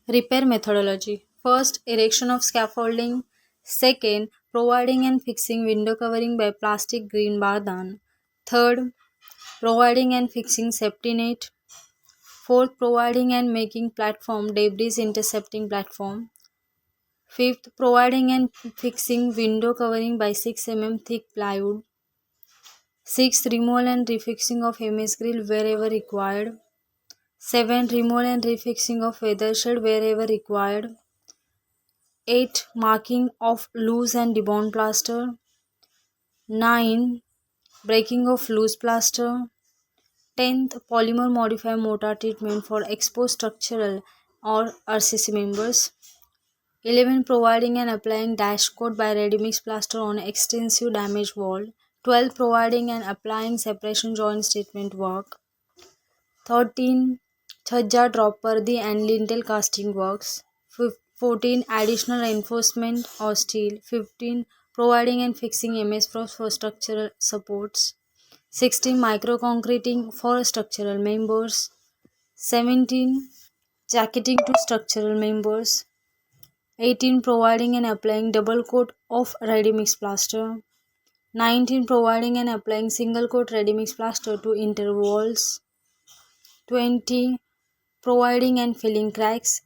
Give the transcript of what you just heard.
Repair methodology. First, erection of scaffolding. Second, providing and fixing window covering by plastic green bardan. Third, providing and fixing safety net. Fourth, providing and making platform debris intercepting platform. Fifth, providing and fixing window covering by 6 mm thick plywood. Sixth, removal and refixing of MS grill wherever required. 7. Removal and refixing of WEATHERSHED wherever required. 8. Marking of loose and deboned plaster. 9. Breaking of loose plaster. 10th. Polymer modified mortar treatment for exposed structural or RCC members. 11. Providing and applying dash coat by READYMIX plaster on extensive damaged wall. 12. Providing and applying separation joint treatment work. 13. CHAJJA drop PARDI and LINTEL casting works. 14. Additional reinforcement or steel. 15. Providing and fixing MS frost for structural supports. 16. Micro concreting for structural members. 17. Jacketing to structural members. 18. Providing and applying double coat of READYMIX plaster. 19. Providing and applying single coat READYMIX plaster to interwalls. 20. Providing and filling cracks